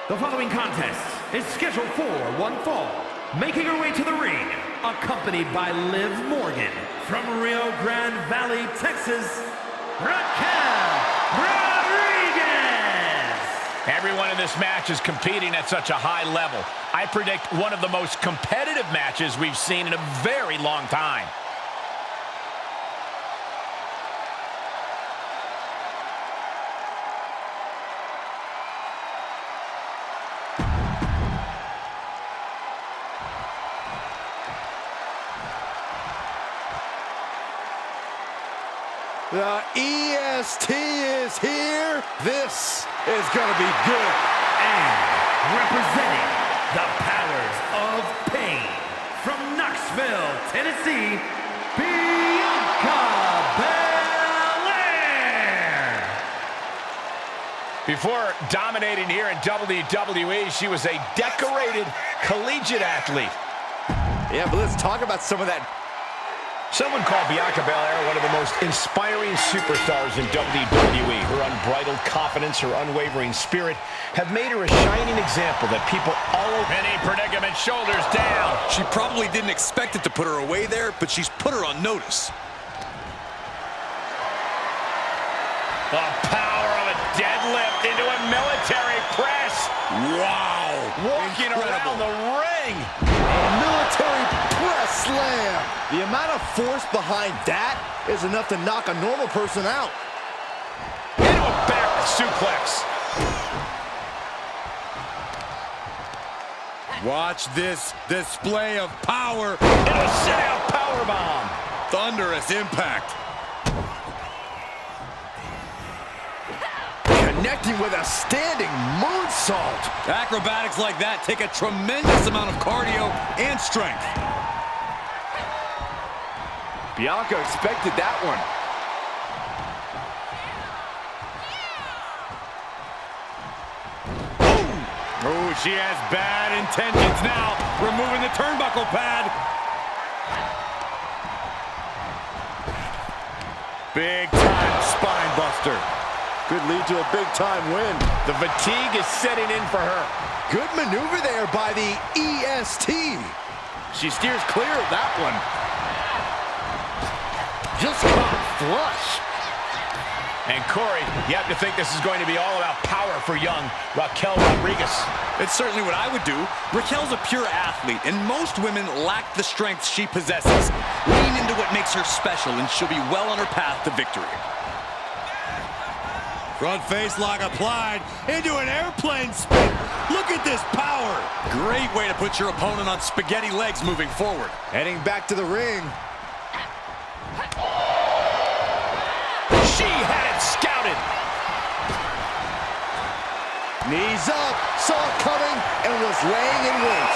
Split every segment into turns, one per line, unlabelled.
The following contest is scheduled for one fall. Making her way to the ring, accompanied by Liv Morgan, from Rio Grande Valley, Texas, Raquel Rodriguez!
Everyone in this match is competing at such a high level. I predict one of the most competitive matches we've seen in a very long time.
The EST is here. This is going to be good.
And representing the powers of pain, from Knoxville, Tennessee, Bianca Belair.
Before dominating here in WWE, she was a decorated collegiate athlete.
Yeah, but let's talk about some of that.
Someone called Bianca Belair one of the most inspiring superstars in WWE. Her unbridled confidence, her unwavering spirit have made her a shining example that people all over. Many predicament, shoulders down.
She probably didn't expect it to put her away there, but she's put her on notice.
The power of a deadlift into a military press.
Wow.
Walking around the ring.
A military press slam. The amount of force behind that is enough to knock a normal person out.
Into a back suplex.
Watch this display of power.
Into a sit-out powerbomb.
Thunderous impact.
Connecting with a standing moonsault.
Acrobatics like that take a tremendous amount of cardio and strength.
Bianca expected that one.
Oh, she has bad intentions now. Removing the turnbuckle pad. Big time spine buster.
Could lead to a big-time win.
The fatigue is setting in for her.
Good maneuver there by the EST. She steers clear of that one. Just caught flush.
And Corey, you have to think this is going to be all about power for young Raquel Rodriguez.
It's certainly what I would do. Raquel's a pure athlete, and most women lack the strength she possesses. Lean into what makes her special, and she'll be well on her path to victory. Front face lock applied into an airplane spin. Look at this power. Great way to put your opponent on spaghetti legs moving forward.
Heading back to the ring.
She had it scouted.
Knees up, saw it coming, and was laying in wait.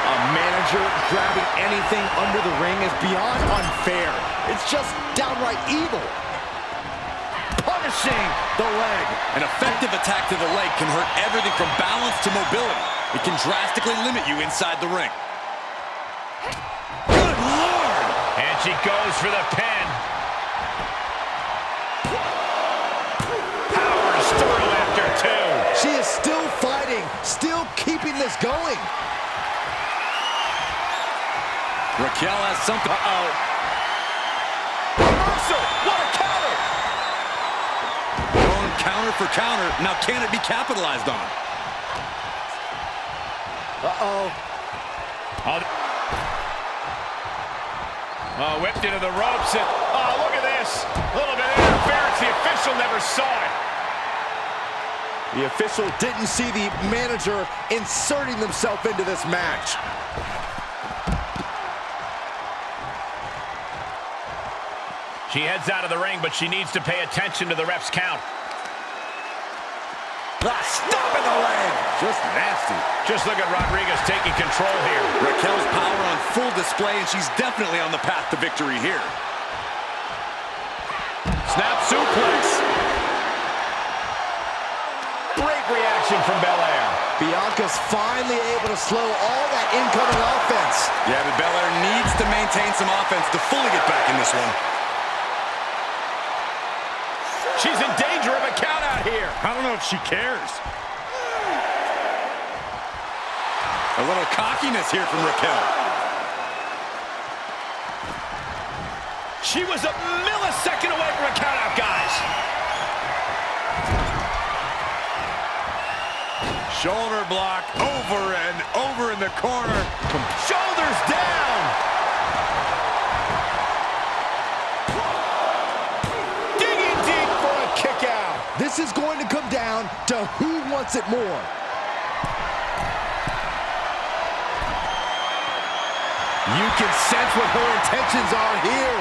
A manager grabbing anything under the ring is beyond unfair. It's just downright evil. Punishing the leg.
An effective attack to the leg can hurt everything from balance to mobility. It can drastically limit you inside the ring. Good Lord!
And she goes for the pin. Power through after two.
She is still fighting, still keeping this going.
Raquel has something.
Reversal. What a counter.
Going counter for counter. Now can it be capitalized on?
Whipped into the ropes. And, look at this. A little bit of interference. The official never saw it.
The official didn't see the manager inserting themselves into this match.
She heads out of the ring, but she needs to pay attention to the ref's count.
Stop in the leg. Just nasty.
Just look at Rodriguez taking control here.
Raquel's power on full display, and she's definitely on the path to victory here.
Snap suplex. Great reaction from Belair.
Bianca's finally able to slow all that incoming offense.
Yeah, but Belair needs to maintain some offense to fully get back in this one.
She's in danger of a count out here.
I don't know if she cares. A little cockiness here from Raquel.
She was a millisecond away from a count out, guys.
Shoulder block over and over in the corner.
Shoulders down. Digging deep for a kick out.
This is going to come down to who wants it more. You can sense what her intentions are here.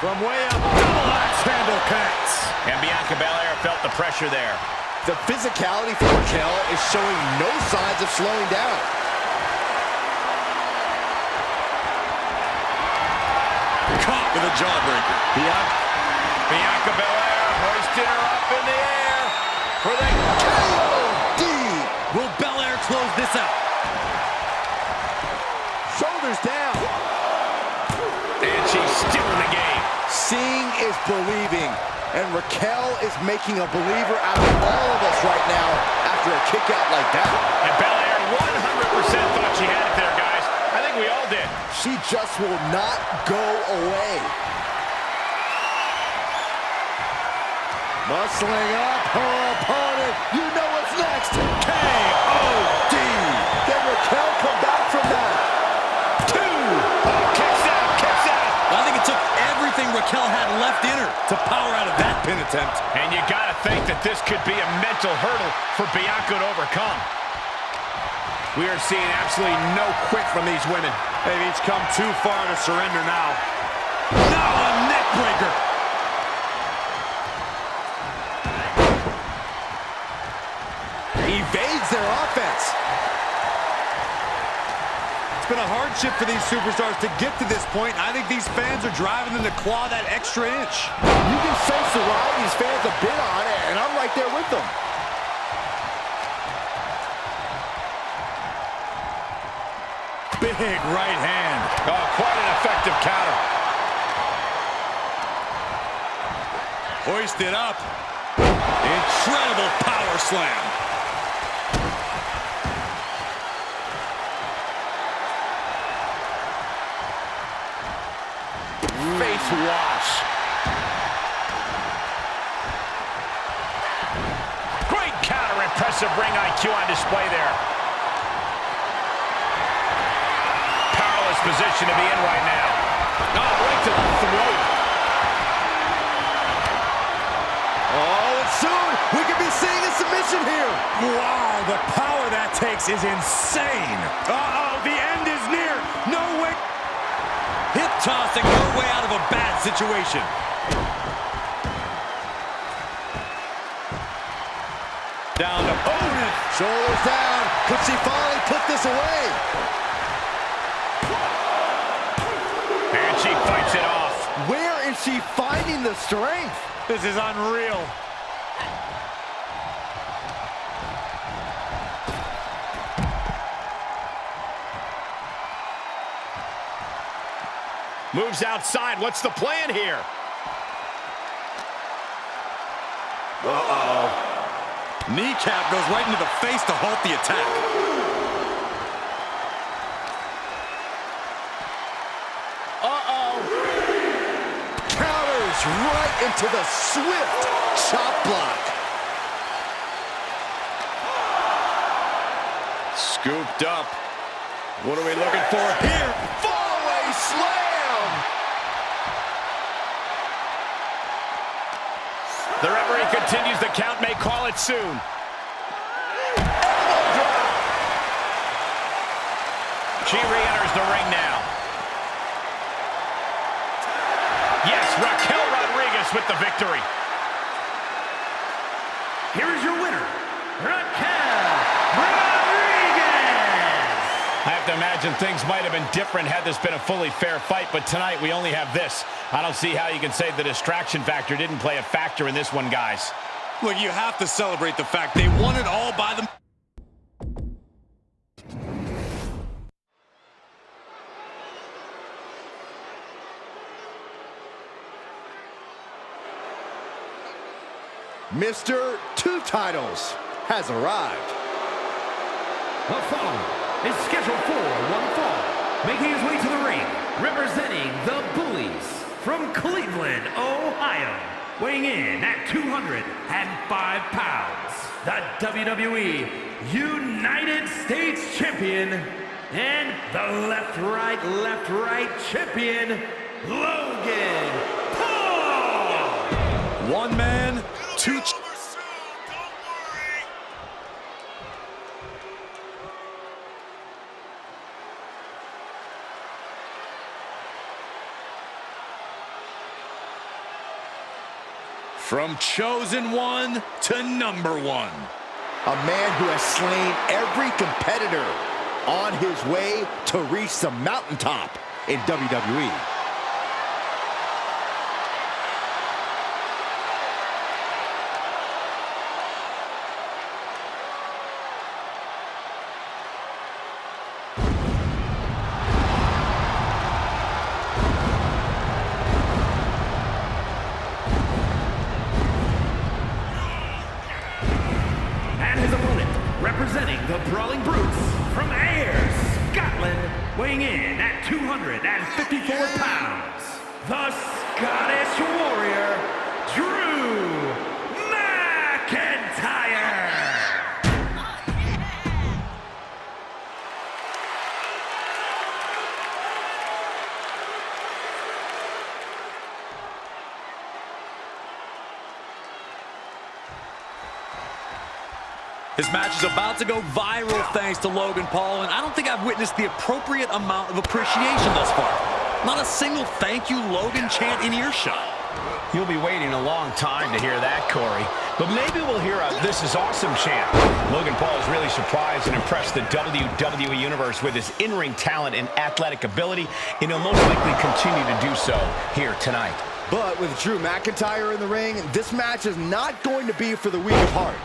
From way up, double axe handle connects.
And Bianca Belair felt the pressure there.
The physicality for Raquel is showing no signs of slowing down.
Caught with a jawbreaker.
Bianca Belair hoisted her up in the air for the
KOD.
Will Belair close this out?
Shoulders down.
And she's still in the game.
Seeing is believing. And Raquel is making a believer out of all of us right now after a kick out like that.
And Belair 100% thought she had it there, guys. I think we all did.
She just will not go away. Muscling up her opponent. You know what's next. KOD. Can Raquel come back from that?
Kicks out, kicks out.
I think it took everything Raquel had left in her to power out of that pin attempt.
And you gotta think that this could be a mental hurdle for Bianca to overcome. We are seeing absolutely no quit from these women.
They've each come too far to surrender now. Now a neck breaker.
Evades their offense.
It's been a hardship for these superstars to get to this point. I think these fans are driving them to claw that extra inch.
You can sense the ride these fans have been on, and I'm right there with them.
Big right hand.
Oh, quite an effective counter.
Hoisted up. Incredible power slam.
Face wash. Great counter, impressive ring IQ on display there. Powerless position to be in right now. Oh, right to the throat.
Oh, and soon we could be seeing a submission here.
Wow, the power that takes is insane. Uh-oh, the end is near. No way. Hip tossing her way out of a bad situation.
Down to opponent.
Shoulders down. Could she finally put this away?
And she fights it off.
Where is she finding the strength?
This is unreal.
Moves outside. What's the plan here?
Uh-oh. Kneecap goes right into the face to halt the attack.
Uh-oh. Counters right into the swift chop block.
Scooped up. What are we looking for here?
Fallaway slam.
The referee continues the count, may call it soon. She re-enters the ring now. Yes, Raquel Rodriguez with the victory.
Here is your winner, Raquel Rodriguez!
I have to imagine things might have been different had this been a fully fair fight, but tonight we only have this. I don't see how you can say the distraction factor didn't play a factor in this one, guys.
Look, you have to celebrate the fact they won it all by themselves.
Mr. Two Titles has arrived.
The following is scheduled for one fall, making his way to the ring, representing the Bullies from Cleveland, Ohio, weighing in at 205 pounds, the WWE United States Champion, and the left-right champion, Logan Paul!
One man, two... From chosen one to number one.
A man who has slain every competitor on his way to reach the mountaintop in WWE.
Representing the Brawling Brutes from Ayr, Scotland, weighing in at 254 pounds, the Scottish Warrior, Drew McIntyre!
This match is about to go viral thanks to Logan Paul, and I don't think I've witnessed the appropriate amount of appreciation thus far. Not a single thank you Logan chant in earshot.
You'll be waiting a long time to hear that, Corey. But maybe we'll hear a "This is awesome" chant. Logan Paul has really surprised and impressed the WWE Universe with his in-ring talent and athletic ability, and he'll most likely continue to do so here tonight.
But with Drew McIntyre in the ring, this match is not going to be for the weak of heart.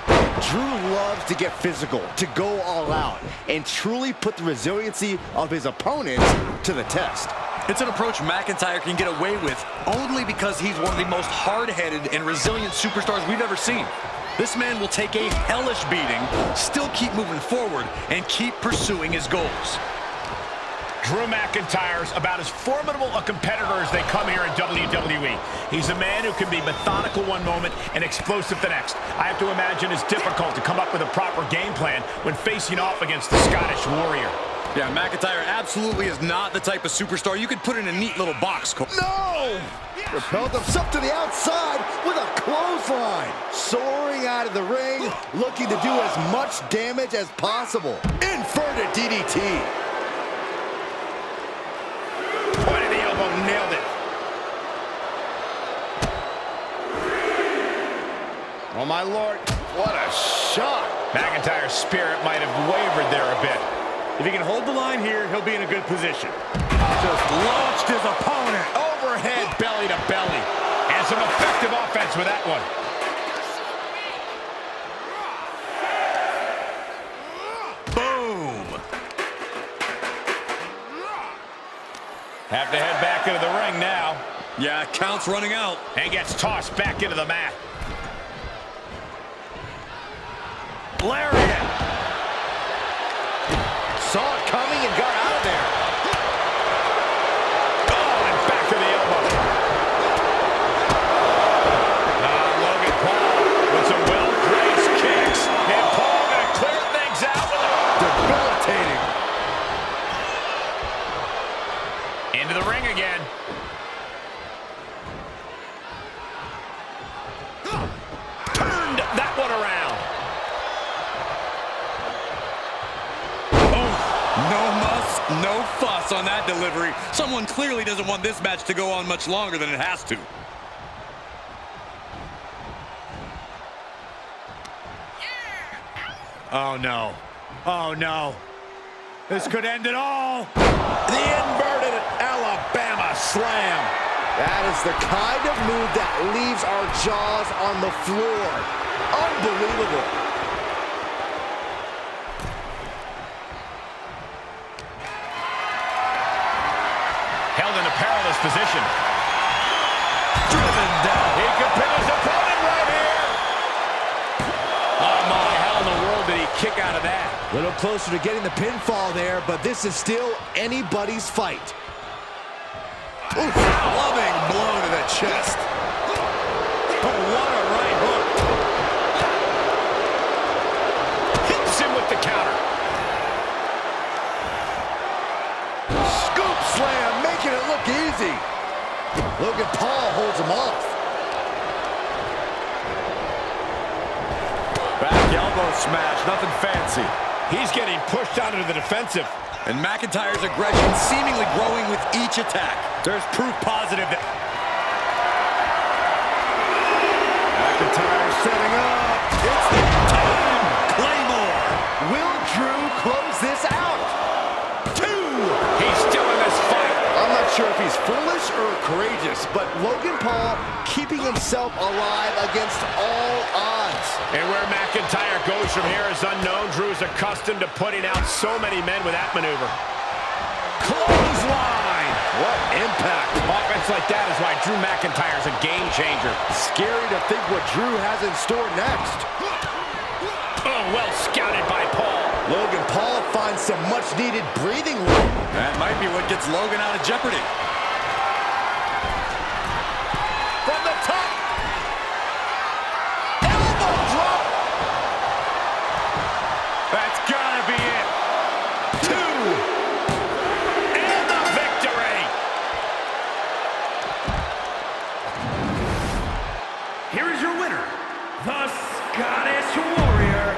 Drew loves to get physical, to go all out, and truly put the resiliency of his opponents to the test.
It's an approach McIntyre can get away with only because he's one of the most hard-headed and resilient superstars we've ever seen. This man will take a hellish beating, still keep moving forward, and keep pursuing his goals.
Drew McIntyre's about as formidable a competitor as they come here in WWE. He's a man who can be methodical one moment and explosive the next. I have to imagine it's difficult to come up with a proper game plan when facing off against the Scottish Warrior.
Yeah, McIntyre absolutely is not the type of superstar you could put in a neat little box.
No! Propelled himself to the outside with a clothesline. Soaring out of the ring, looking to do as much damage as possible. Inverted DDT.
Point of the elbow, nailed it.
Oh, my Lord. What a shot.
McIntyre's spirit might have wavered there a bit.
If he can hold the line here, he'll be in a good position. Just launched his opponent.
Overhead, belly to belly. And some effective offense with that one.
Boom.
Have to head back into the ring now.
Yeah, count's running out.
And gets tossed back into the mat. Lariat.
Saw it coming and got out of there.
Oh, and back to the elbow. Logan Paul with some well-placed kicks. And Paul going to clear things out with a
Debilitating.
into the ring again. Turned that one around.
No muss, no fuss on that delivery. Someone clearly doesn't want this match to go on much longer than it has to. Oh, no. Oh, no. This could end it all.
The inverted Alabama slam.
That is the kind of move that leaves our jaws on the floor. Unbelievable.
Held in a perilous position.
Driven down.
He could pin his opponent right here.
kick out of that.
A little closer to getting the pinfall there, but this is still anybody's fight.
Oof, loving blow to the chest. Oh, what a right hook.
Hits him with the counter.
Scoop slam, making it look easy. Logan Paul holds him off.
Back elbow smash, nothing fancy.
He's getting pushed out into the defensive.
And McIntyre's aggression seemingly growing with each attack. There's proof positive that
McIntyre setting up.
it's the time. Claymore.
Will Drew close this out? 2.
He's still in this fight.
I'm not sure if he's foolish or courageous, but Logan Paul keeping himself alive against all odds.
And where McIntyre goes from here is unknown. Drew is accustomed to putting out so many men with that maneuver. Clothesline!
What impact.
Offense like that is why Drew McIntyre's a game changer.
Scary to think what Drew has in store next.
Oh, well scouted by Paul.
Logan Paul finds some much-needed breathing room.
That might be what gets Logan out of jeopardy.
From the top. Elbow drop.
That's gotta be it. 2. And the victory.
Here is your winner, the Scottish Warrior.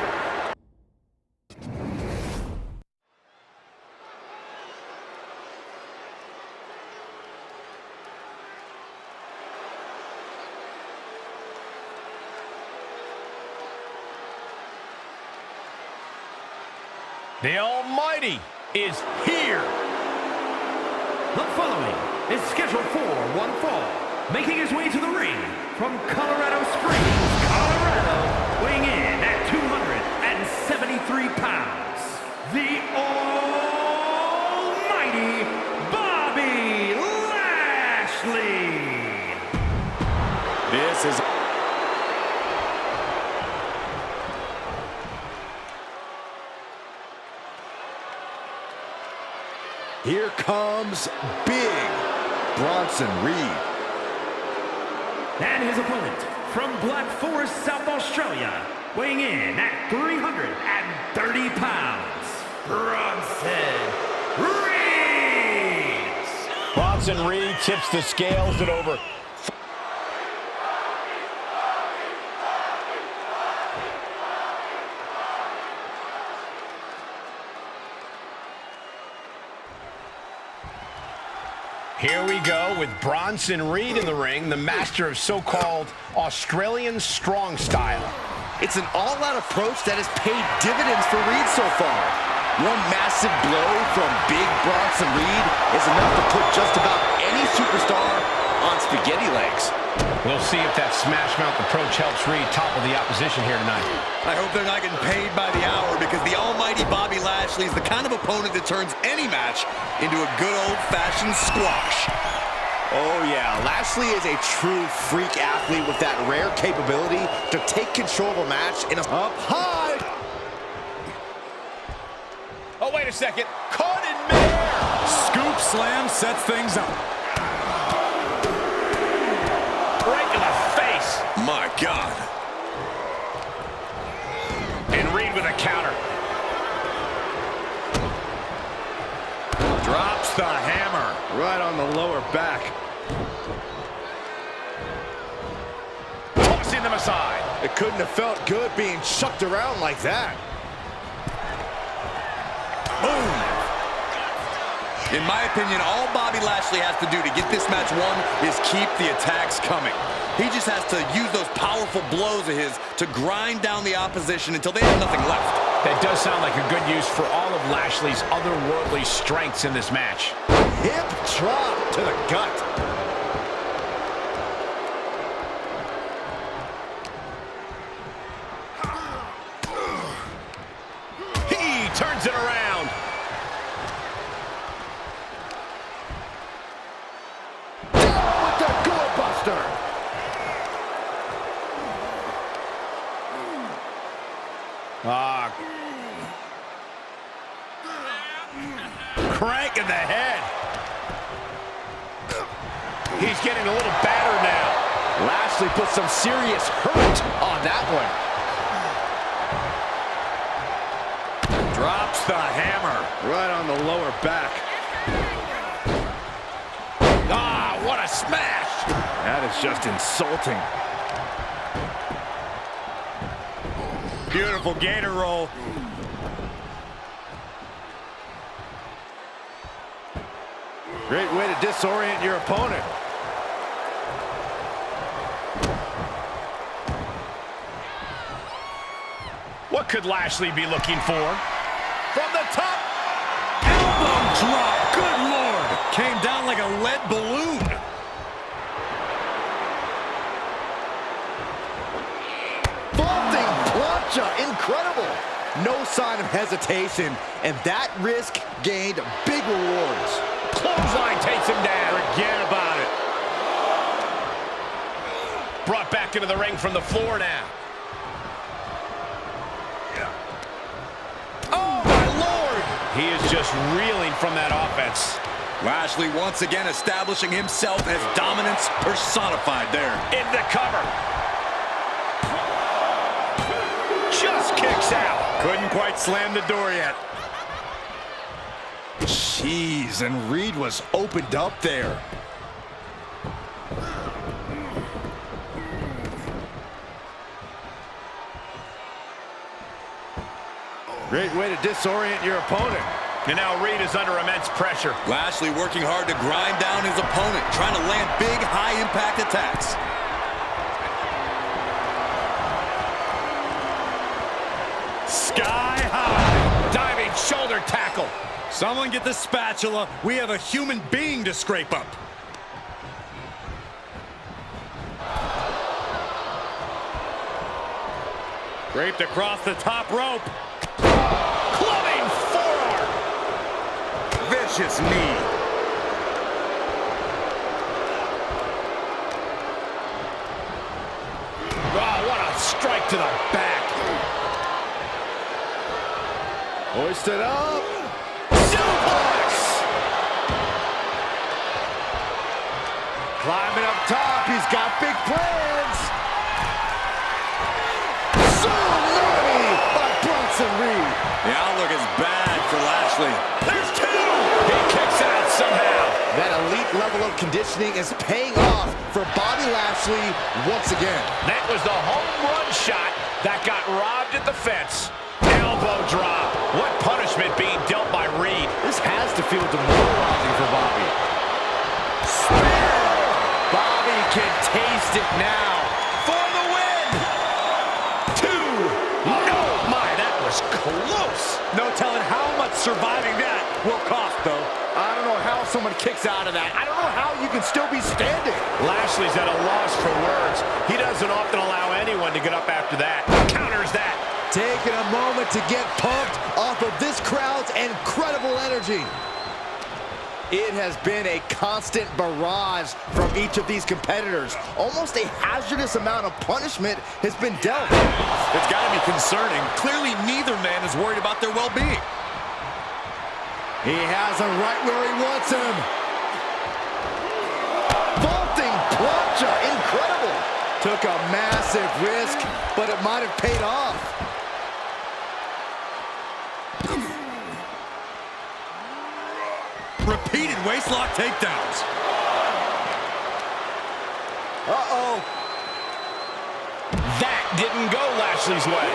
The Almighty is here.
The following is scheduled for one fall, making his way to the ring from Colorado Springs, Colorado, weighing in at 273 pounds, the Almighty Bobby Lashley.
This is
Here comes Big Bronson Reed.
And his opponent from Black Forest, South Australia, weighing in at 330 pounds, Bronson Reed.
Bronson Reed tips the scales at over. Here we go with Bronson Reed in the ring, the master of so-called Australian strong style.
It's an all-out approach that has paid dividends for Reed so far. One massive blow from Big Bronson Reed is enough to put just about any superstar on spaghetti legs.
We'll see if that smash mouth approach helps Reed topple the opposition here tonight.
I hope they're not getting paid by the hour, because the almighty Bobby Lashley is the kind of opponent that turns any match into a good old-fashioned squash.
Oh yeah, Lashley is a true freak athlete with that rare capability to take control of a match in a up high.
Oh, wait a second. Caught in midair.
Scoop slam sets things up.
Right in the face.
My God.
And Reed with a counter.
Drops the hammer.
Right on the lower back.
Tossing them aside.
It couldn't have felt good being chucked around like that.
Boom. In my opinion, all Bobby Lashley has to do to get this match won is keep the attacks coming. He just has to use those powerful blows of his to grind down the opposition until they have nothing left.
That does sound like a good use for all of Lashley's otherworldly strengths in this match.
Hip drop to the gut.
He turns it around.
Down with the doorbuster.
Crank in the head. He's getting a little battered now.
Lashley put some serious hurt on that one.
Drops the hammer.
Right on the lower back.
Ah, what a smash.
That is just insulting.
Beautiful gator roll.
Great way to disorient your opponent.
What could Lashley be looking for? From the top.
Elbow drop. Good Lord. Came down like a lead balloon.
Vaulting plancha. Incredible. No sign of hesitation. And that risk gained big rewards.
Clothesline takes him down.
Forget about it.
Brought back into the ring from the floor now. Oh, my Lord! He is just reeling from that offense.
Lashley once again establishing himself as dominance personified there.
In the cover. Just kicks out.
Couldn't quite slam the door yet.
Jeez, and Reed was opened up there. Great way to disorient your opponent.
And now Reed is under immense pressure.
Lashley working hard to grind down his opponent, trying to land big, high-impact attacks. Sky high.
Diving shoulder tackle.
Someone get the spatula. We have a human being to scrape up. Scraped across the top rope.
Clubbing forearm.
Vicious knee.
Oh, what a strike to the back.
Hoisted up.
Suplex.
Climbing up top. He's got big plans. Tsunami by Bronson Reed.
The outlook is bad for Lashley.
There's two. He kicks out somehow.
That elite level of conditioning is paying off for Bobby Lashley once again.
That was the home run shot that got robbed at the fence. Elbow drop. What punishment being dealt by Reed.
This has to feel demoralizing for Bobby. Spear! Bobby can taste it now.
For the win. Two. No, my, that was close.
No telling how much surviving that will cost, though.
I don't know how someone kicks out of that. I don't know how you can still be standing.
Lashley's at a loss for words. He doesn't often allow anyone to get up after that. Counters that.
Taking a moment to get pumped off of this crowd's incredible energy. It has been a constant barrage from each of these competitors. Almost a hazardous amount of punishment has been dealt.
It's got to be concerning. Clearly, neither man is worried about their well-being.
He has him right where he wants him. Vaulting plancha, incredible. Took a massive risk, but it might have paid off.
Repeated waistlock takedowns.
Uh-oh.
That didn't go Lashley's way.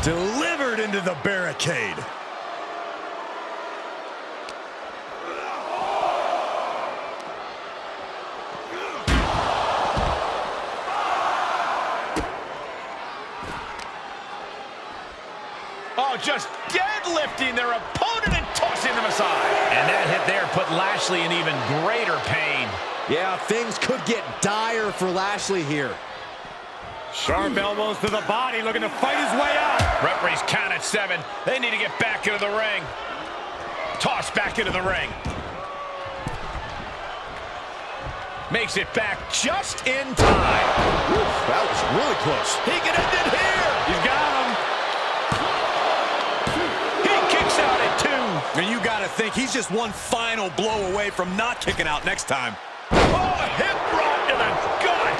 Delivered into the barricade.
Oh, just deadlifting their opponent and tossing them aside. And that hit there put Lashley in even greater pain.
Yeah, things could get dire for Lashley here.
Sharp elbows to the body, looking to fight his way out.
Referees count at 7. They need to get back into the ring. Toss back into the ring. Makes it back just in time.
Oof, that was really close.
He can end it here.
He's got him. to think he's just one final blow away from not kicking out next time.
Oh, hip drop to the gut.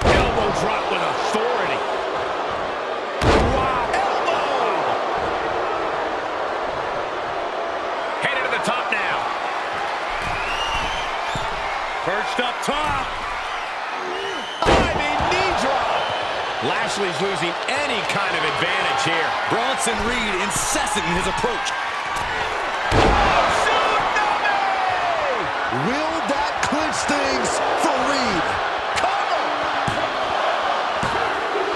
Elbow drop with authority. Wow, elbow. Headed to the top now. Perched up top. Diving knee drop. Lashley's losing any kind of advantage here.
Bronson Reed incessant in his approach.
Will that clinch things for Reed?
Cover!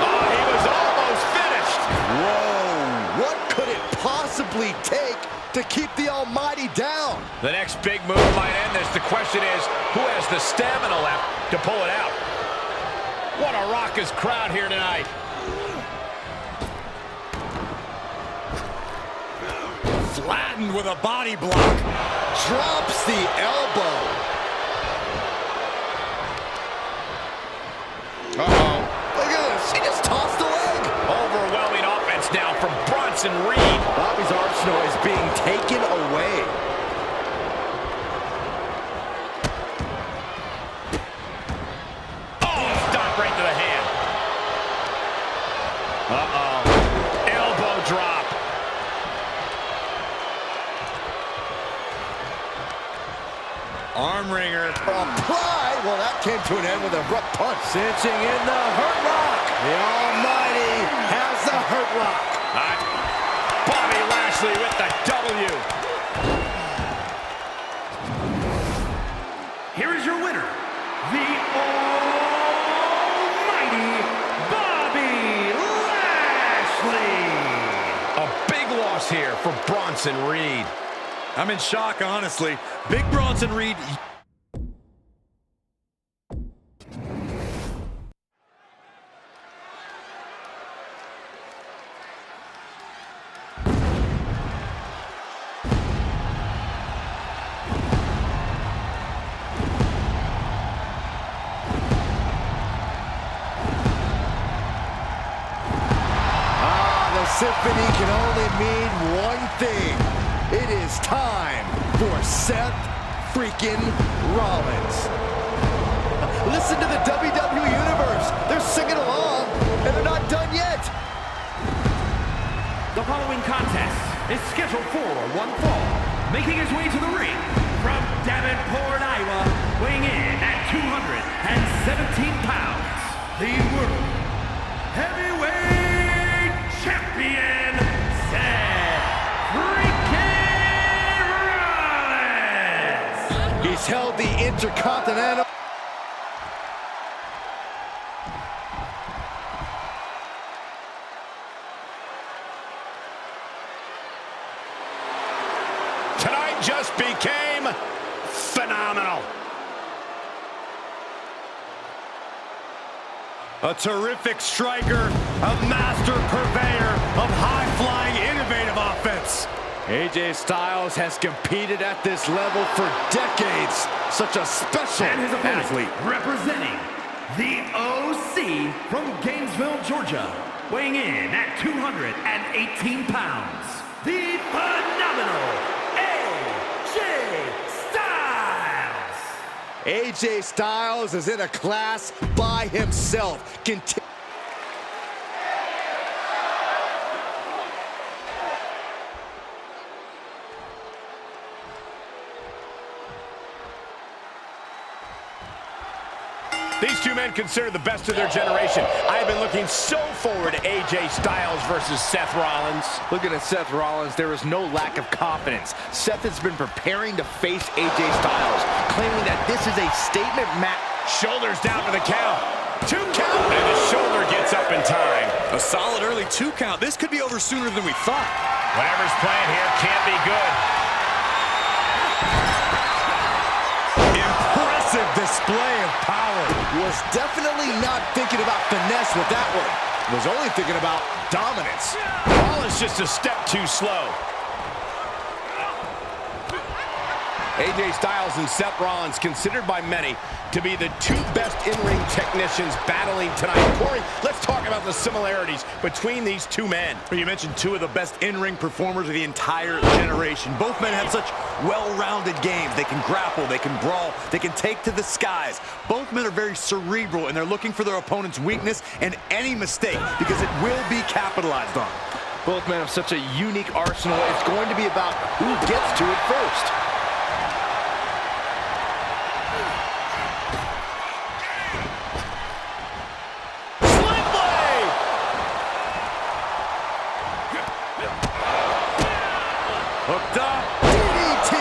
Oh, he was almost finished.
Whoa, what could it possibly take to keep the Almighty down?
The next big move might end this. The question is, who has the stamina left to pull it out? What a raucous crowd here tonight.
Flattened with a body block.
Drops the elbow. Uh-oh. Look at this. He just tossed the leg.
Overwhelming offense now from Bronson Reed.
Bobby's arsenal is being taken away.
Oh, stop right to the hand. Uh-oh. Elbow drop.
Arm wringer.
Applied. Well, that came to an end with an abrupt punch. Cinching in the Hurt Lock. The Almighty has the Hurt Lock.
Bobby Lashley with the W.
Here is your winner, the Almighty Bobby Lashley.
A big loss here for Bronson Reed.
I'm in shock, honestly. Big Bronson Reed.
The symphony can only mean one thing. It is time for Seth freaking Rollins. Listen to the WWE Universe. They're singing along, and they're not done yet.
The following contest is scheduled for one fall. Making his way to the ring from Davenport, Iowa, weighing in at 217 pounds, the World Heavyweight Champion, Seth freaking Rollins!
He's held the Intercontinental.
Tonight just became phenomenal.
A terrific striker, a master purveyor of high-flying, innovative offense.
AJ Styles has competed at this level for decades. Such a special
And his opponent,
athlete.
representing the OC from Gainesville, Georgia, weighing in at 218 pounds, the phenomenal AJ Styles!
AJ Styles is in a class by himself.
These two men considered the best of their generation. I've been looking so forward to AJ Styles versus Seth Rollins.
Looking at Seth Rollins, there is no lack of confidence. Seth has been preparing to face AJ Styles, claiming that this is a statement match.
Shoulders down to the count. 2 count. And the shoulder gets up in time.
A solid early 2 count. This could be over sooner than we thought.
Whatever's playing here can't be good.
Impressive display of power.
Was definitely not thinking about finesse with that one. Was only thinking about dominance.
Rollins just a step too slow. AJ Styles and Seth Rollins, considered by many to be the two best in-ring technicians battling tonight. Corey, let's talk about the similarities between these two men.
You mentioned two of the best in-ring performers of the entire generation. Both men have such well-rounded games. They can grapple, they can brawl, they can take to the skies. Both men are very cerebral, and they're looking for their opponent's weakness and any mistake, because it will be capitalized on.
Both men have such a unique arsenal. It's going to be about who gets to it first.
Hooked up.
DDT.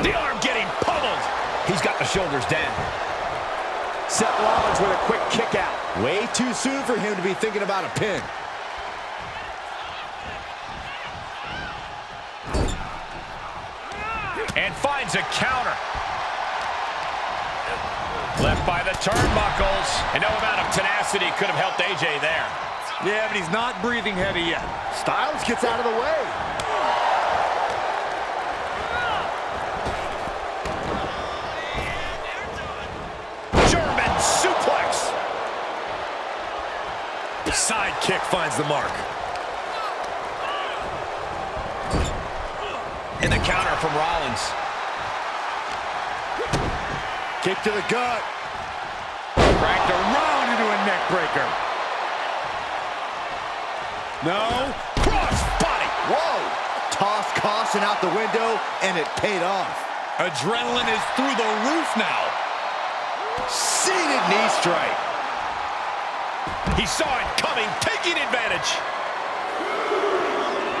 The arm getting pummeled. He's got the shoulders down.
Seth Rollins with a quick kick out. Way too soon for him to be thinking about a pin.
And finds a counter. Left by the turnbuckles. And no amount of tenacity could have helped AJ there.
Yeah, but he's not breathing heavy yet.
Styles gets out of the way.
German suplex.
Side kick finds the mark.
And the counter from Rollins.
Kick to the gut.
Cracked around into a neck breaker.
No.
Cross body.
Whoa. Tossed caution out the window, and it paid off.
Adrenaline is through the roof now.
Seated knee strike.
He saw it coming, taking advantage.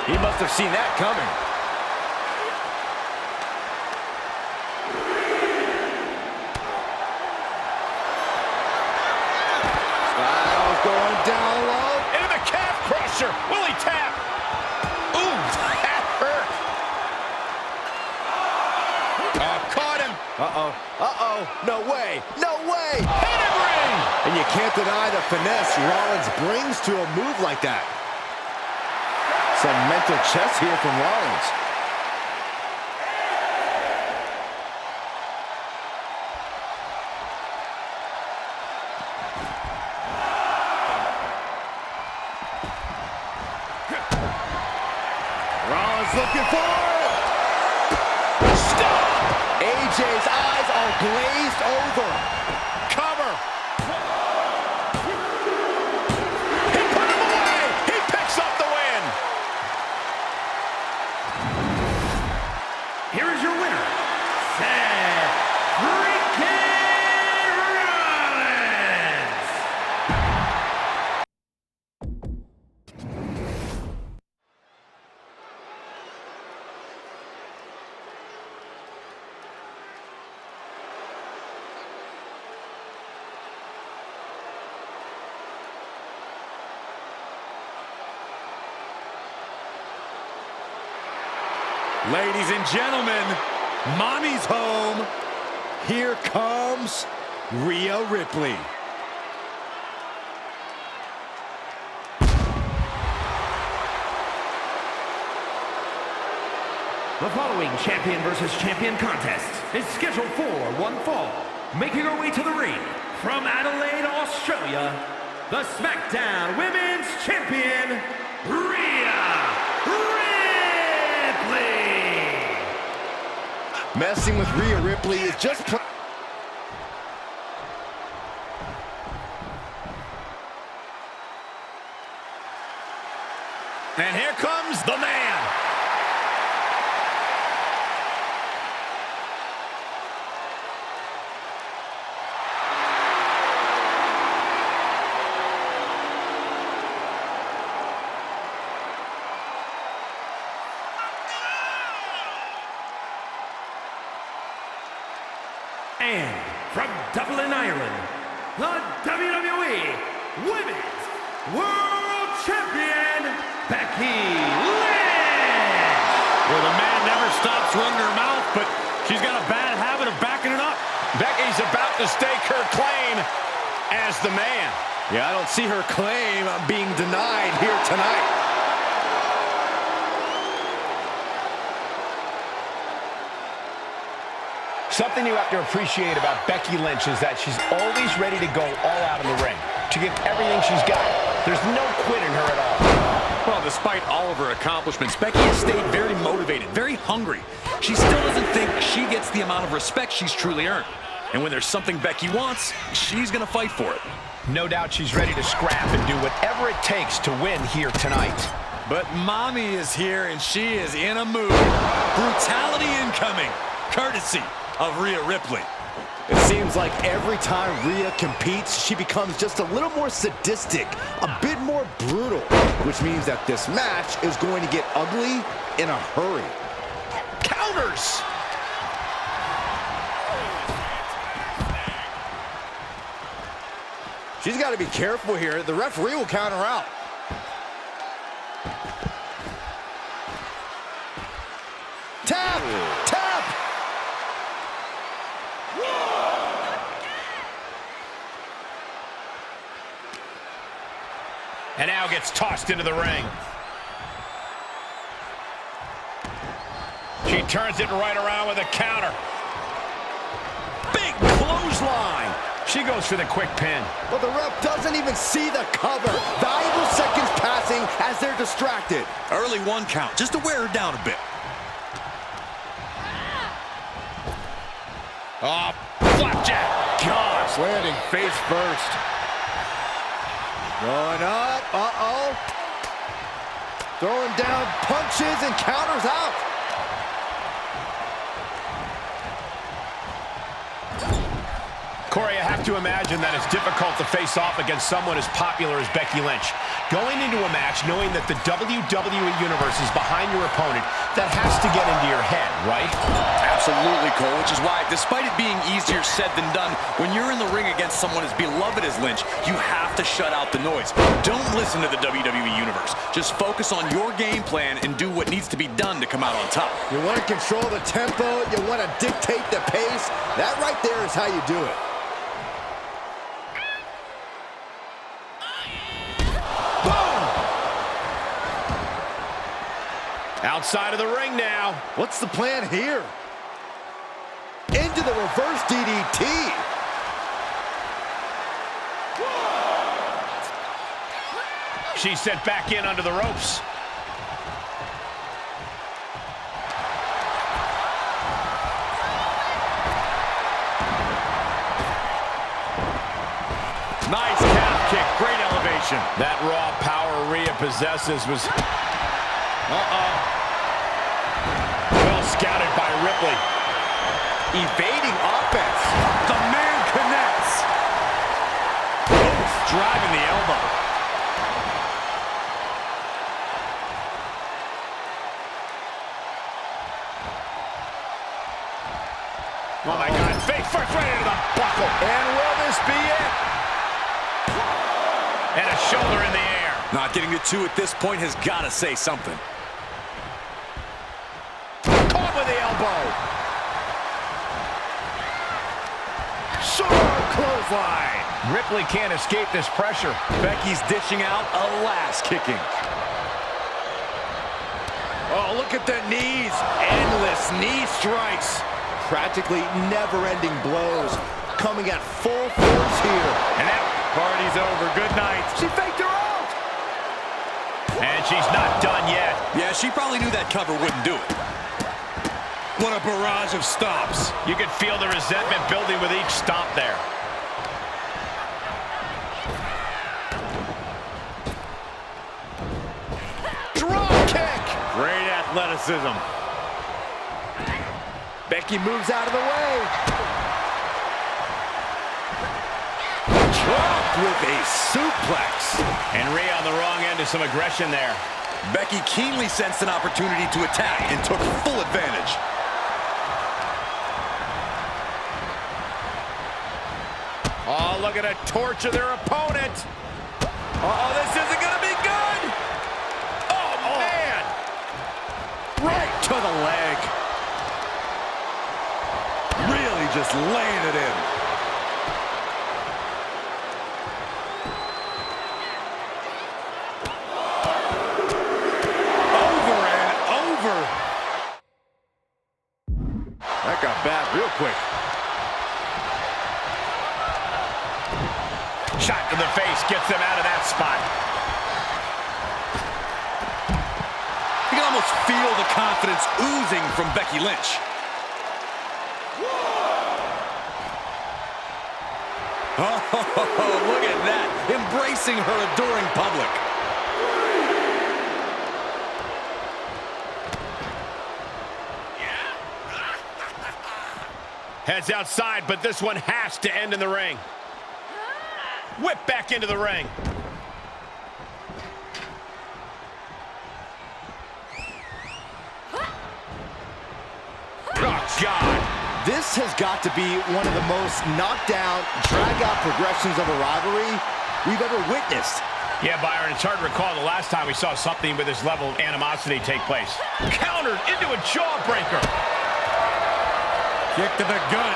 He must have seen that coming. Styles going down low.
Into the calf crusher. Will he tap? Ooh, that hurt. Caught him.
Uh-oh. Uh-oh. No way. No way.
Pin ring.
And you can't deny the finesse Rollins brings to a move like that. Some mental chess here from Rollins. Rollins looking for it.
Stop.
AJ's eyes are glazed over.
Cover. He put him away. He picks up the win.
Here is your winner, Seth freaking Rollins.
Ladies and gentlemen, mommy's home.
Here comes Rhea Ripley.
The following champion versus champion contest is scheduled for one fall. Making her way to the ring from Adelaide, Australia, the SmackDown Women's Champion, Rhea Ripley.
Messing with Rhea Ripley is just
And here comes the man.
And from Dublin, Ireland, the WWE Women's World Champion, Becky Lynch.
Well, the man never stops running her mouth, but she's got a bad habit of backing it up.
Becky's about to stake her claim as the man.
Yeah, I don't see her claim being denied here tonight.
Something you have to appreciate about Becky Lynch is that she's always ready to go all out in the ring, to give everything she's got. There's no quit in her at all.
Well, despite all of her accomplishments, Becky has stayed very motivated, very hungry. She still doesn't think she gets the amount of respect she's truly earned. And when there's something Becky wants, she's going to fight for it.
No doubt she's ready to scrap and do whatever it takes to win here tonight.
But Mommy is here, and she is in a mood. Brutality incoming, courtesy of Rhea Ripley.
It seems like every time Rhea competes, she becomes just a little more sadistic, a bit more brutal, which means that this match is going to get ugly in a hurry.
Counters!
She's got to be careful here. The referee will count her out. Tap! Tap!
And now gets tossed into the ring. She turns it right around with a counter. Big clothesline. She goes for the quick pin.
But the ref doesn't even see the cover. Valuable seconds passing as they're distracted.
Early 1 count, just to wear her down a bit.
Oh, flapjack. Gosh,
Landing face first. Going up. Uh-oh. Throwing down punches and counters out.
Corey, I have to imagine that it's difficult to face off against someone as popular as Becky Lynch. Going into a match knowing that the WWE Universe is behind your opponent, that has to get into your head, right?
Absolutely, Cole, which is why, despite it being easier said than done, when you're in the ring against someone as beloved as Lynch, you have to shut out the noise. Don't listen to the WWE Universe. Just focus on your game plan and do what needs to be done to come out on top.
You want to control the tempo. You want to dictate the pace. That right there is how you do it.
Outside of the ring now.
What's the plan here? Into the reverse DDT.
She's sent back in under the ropes.
Nice calf kick, great elevation.
That raw power Rhea possesses was... Well scouted by Ripley.
Evading offense.
The man connects. Oof, driving the elbow.
Oh my God, face first right into the buckle. And will this be it? And a shoulder in the air.
Not getting the 2 at this point has got to say something.
Caught with the elbow.
Sharp clothesline.
Ripley can't escape this pressure.
Becky's dishing out a last kicking.
Oh, look at the knees. Endless knee strikes. Practically never-ending blows. Coming at full force here.
And that party's over. Good night.
She faked her out.
And she's not done yet.
Yeah, she probably knew that cover wouldn't do it. What a barrage of stomps.
You could feel the resentment building with each stomp there.
Drop kick.
Great athleticism.
Becky moves out of the way. Dropped with a suplex.
And Rhea on the wrong end of some aggression there.
Becky keenly sensed an opportunity to attack and took full advantage.
Oh, look at her torture their opponent. Uh-oh, this isn't going to be good. Oh, man.
Right to the leg.
Really just laying it in.
That got bad real
quick.
Shot to the face gets them out of that spot.
You can almost feel the confidence oozing from Becky Lynch. Oh, look at that. Embracing her adoring public.
Heads outside, but this one has to end in the ring. Whip back into the ring. Oh, God.
This has got to be one of the most knockdown, drag-out progressions of a rivalry we've ever witnessed.
Yeah, Byron, it's hard to recall the last time we saw something with this level of animosity take place. Countered into a jawbreaker.
Kick to the gut.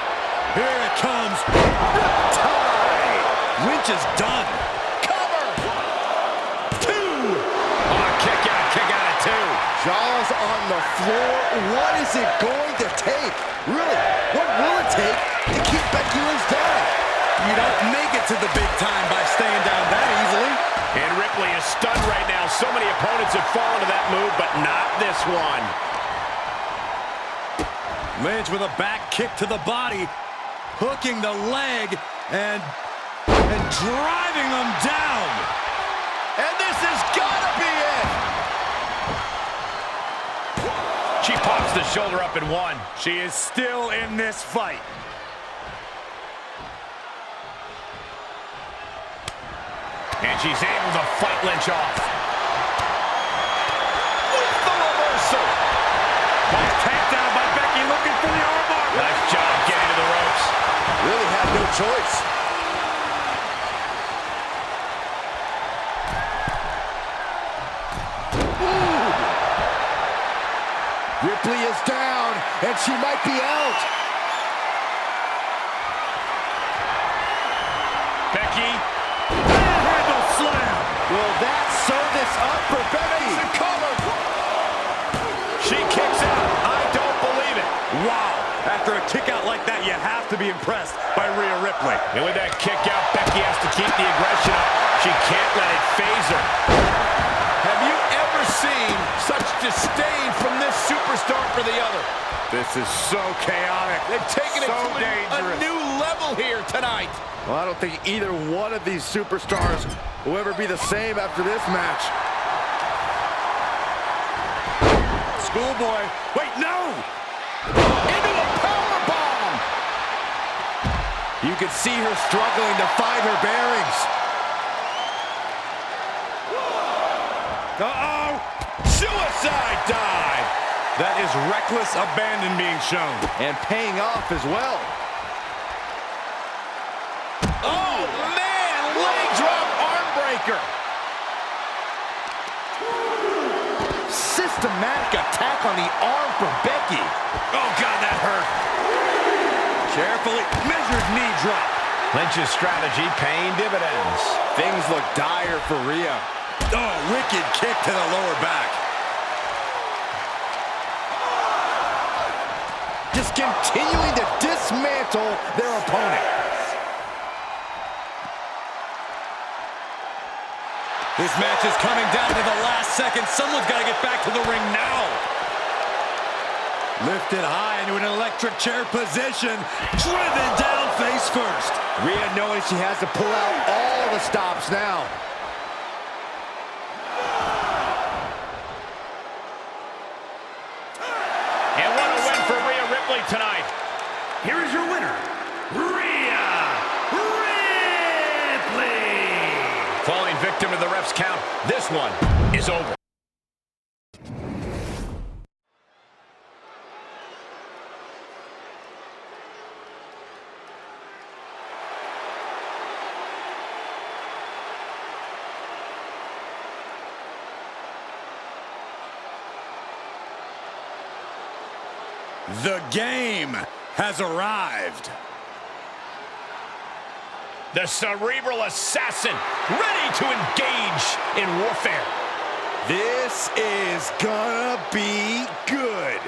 Here it comes. Tie. Lynch is done.
Cover. Two. Oh, kick out at two.
Jaws on the floor. What is it going to take? Really, what will it take to keep Becky Lynch down?
You don't make it to the big time by staying down that easily.
And Ripley is stunned right now. So many opponents have fallen to that move, but not this one.
Lynch with a back kick to the body, hooking the leg and driving him down.
And this has got to be it. She pops the shoulder up in one.
She is still in this fight.
And she's able to fight Lynch off. The reversal.
Nice takedown by Becky, looking for the armbar.
Nice job getting to the ropes.
Really had no choice. Ooh. Ripley is down, and she might be out.
Becky.
Handle slam.
Will that sew this up for Becky?
She kicks out. I don't believe it.
Wow. After a kick out like that, you have to be impressed by Rhea Ripley.
And with that kick out, Becky has to keep the aggression up. She can't let it phase her. Have you ever seen such disdain from this superstar for the other?
This is so chaotic.
They've taken it
So
to a new level here tonight.
Well, I don't think either one of these superstars will ever be the same after this match.
Schoolboy. Wait, no!
Into a powerbomb.
You can see her struggling to find her bearings.
Uh-oh!
Suicide dive.
That is reckless abandon being shown.
And paying off as well.
Oh, man! Leg drop arm breaker.
Systematic attack on the arm from Becky.
Oh, God, that hurt.
Carefully measured knee drop.
Lynch's strategy paying dividends.
Things look dire for Rhea.
Oh, wicked kick to the lower back.
Just continuing to dismantle their opponent.
This match is coming down to the last second. Someone's got to get back to the ring now. Lifted high into an electric chair position. Driven down face first.
Rhea knowing she has to pull out all the stops now.
And what a win for Rhea Ripley tonight.
Here is your winner, Rhea Ripley.
Falling victim to the ref's count, this one is over.
The game has arrived.
The cerebral assassin, ready to engage in warfare.
This is gonna be good.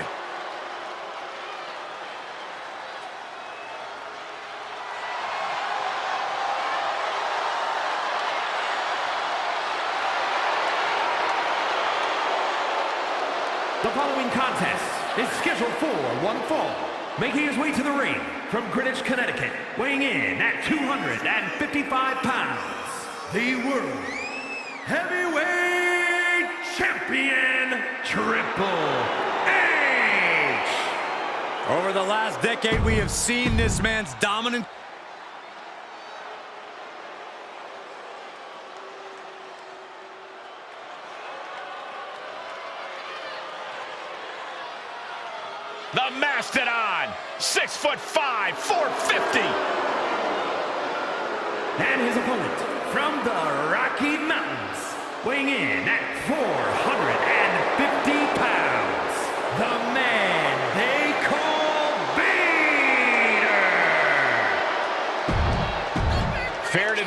following contest is scheduled for one fall. Making his way to the ring from Greenwich, Connecticut, weighing in at 255 pounds, the World Heavyweight Champion, Triple H!
Over the last decade, we have seen this man's dominant.
The Mastodon, 6'5", 450.
And his opponent from the Rocky Mountains, weighing in at 450 pounds, the man they call Vader!
Fair to...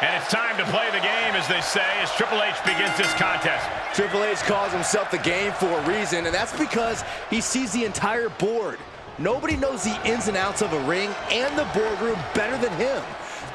And it's time to play the game, as they say, as Triple H begins this contest.
Triple H calls himself the game for a reason, and that's because he sees the entire board. Nobody knows the ins and outs of a ring and the boardroom better than him.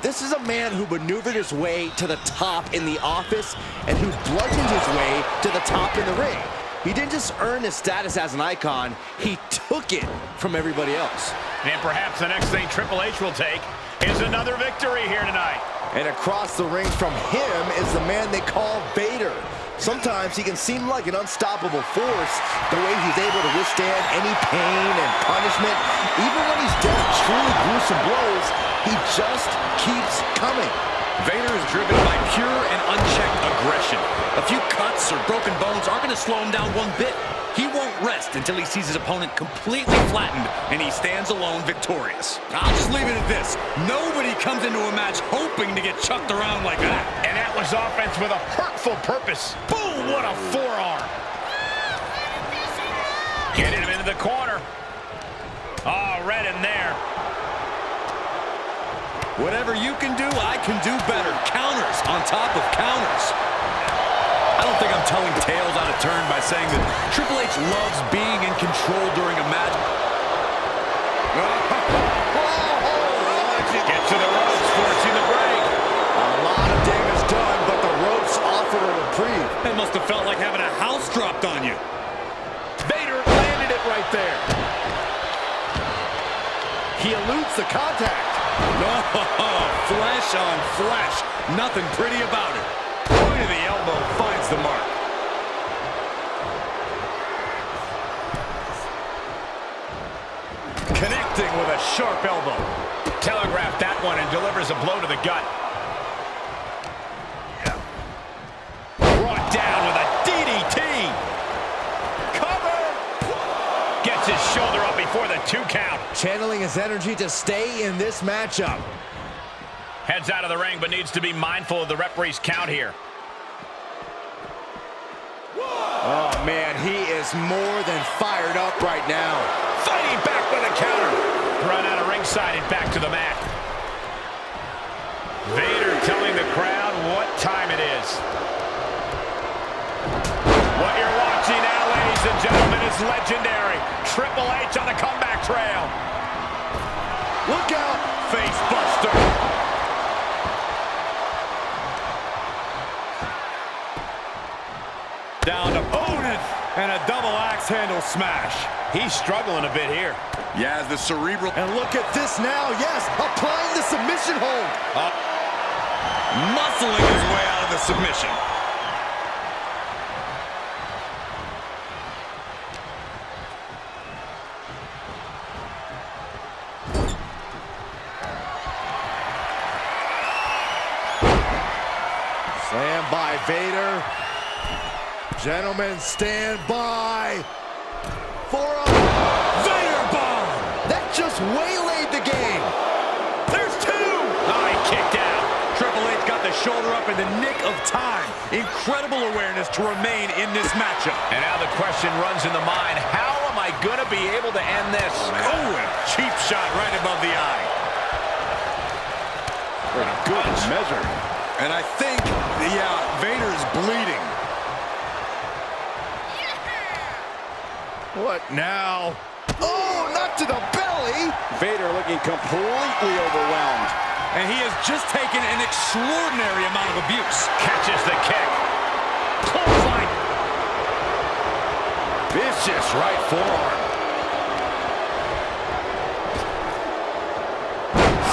This is a man who maneuvered his way to the top in the office and who bludgeoned his way to the top in the ring. He didn't just earn his status as an icon, he took it from everybody else.
And perhaps the next thing Triple H will take is another victory here tonight.
And across the ring from him is the man they call Vader. Sometimes he can seem like an unstoppable force, the way he's able to withstand any pain and punishment. Even when he's dealt truly gruesome blows, he just keeps coming.
Vader is driven by pure and unchecked aggression. A few cuts or broken bones aren't going to slow him down one bit. He won't rest until he sees his opponent completely flattened and he stands alone victorious. I'll just leave it at this. Nobody comes into a match hoping to get chucked around like that.
And that was offense with a hurtful purpose. Boom, what a forearm. Getting him into the corner. Oh, right in there.
Whatever you can do, I can do better. Counters on top of counters. I don't think I'm telling tales out of turn by saying that Triple H loves being in control during a match.
Get to the ropes, forcing the break.
A lot of damage done, but the ropes offer a reprieve.
It must have felt like having a house dropped on you.
Vader landed it right there. He eludes the contact.
Oh, flesh on flesh. Nothing pretty about it. Point of the elbow finds the mark.
Connecting with a sharp elbow. Telegraphed that one and delivers a blow to the gut. Brought down with a DDT. Cover. Gets his shoulder up before the 2 count.
Channeling his energy to stay in this matchup.
Heads out of the ring, but needs to be mindful of the referee's count here.
Oh, man, he is more than fired up right now.
Fighting back with a counter. Run out of ringside and back to the mat. Vader telling the crowd what time it is. What you're watching now, ladies and gentlemen, is legendary. Triple H on the comeback trail.
Look out.
Face buster.
Down to opponent and a double axe handle smash.
He's struggling a bit here.
Yeah, the cerebral.
And look at this now. Yes, applying the submission hold.
Muscling his way out of the submission.
Slam by Vader. Gentlemen, stand by for a Vader bomb. That just waylaid the game.
There's 2. Oh, he kicked out.
Triple H got the shoulder up in the nick of time. Incredible awareness to remain in this matchup.
And now the question runs in the mind, how am I going to be able to end this?
Oh, and cheap shot right above the eye.
Pretty good measure.
And I think, Vader's bleeding.
What now? Oh, not to the belly. Vader looking completely overwhelmed.
And he has just taken an extraordinary amount of abuse.
Catches the kick. Clothesline.
Vicious right forearm.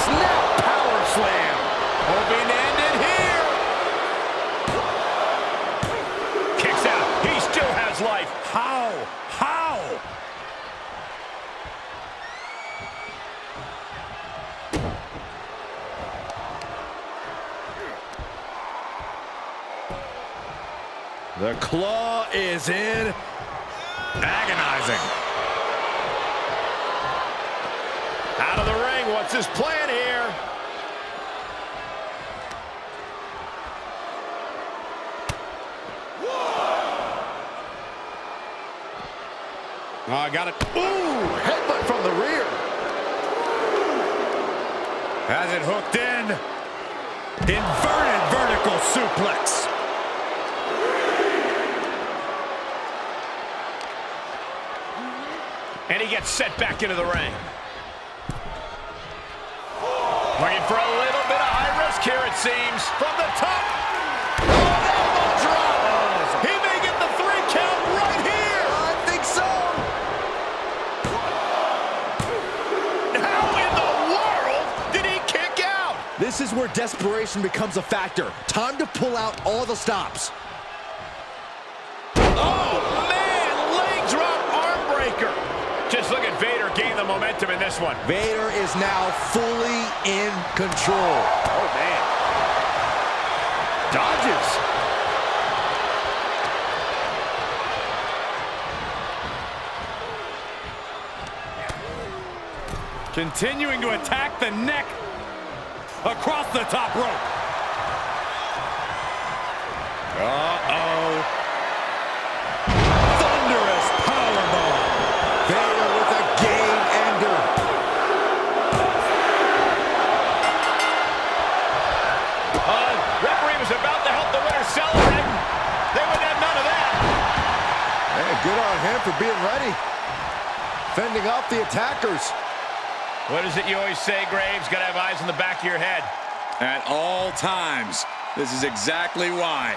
Snap power slam.
Hoping to end it here. Kicks out. He still has life. How? How?
The claw is in.
Agonizing.
Out of the ring. What's his plan here?
Oh, I got it.
Ooh, headbutt from the rear.
Has it hooked in. Inverted vertical suplex.
And he gets set back into the ring. Looking for a little bit of high risk here, it seems. From the top.
Elbow drop.
He may get the 3 count right here.
I think so.
How in the world did he kick out?
This is where desperation becomes a factor. Time to pull out all the stops.
Oh, man. Leg drop arm breaker. Just look at Vader gain the momentum in this one.
Vader is now fully in control.
Oh, man.
Dodges.
Continuing to attack the neck across the top rope. Uh-oh. Thunderous powerbomb.
Vader with a game ender.
Referee was about to help the winner celebrate. They would have none of that.
Hey, good on him for being ready. Fending off the attackers.
What is it you always say, Graves? Got to have eyes in the back of your head.
At all times. This is exactly why.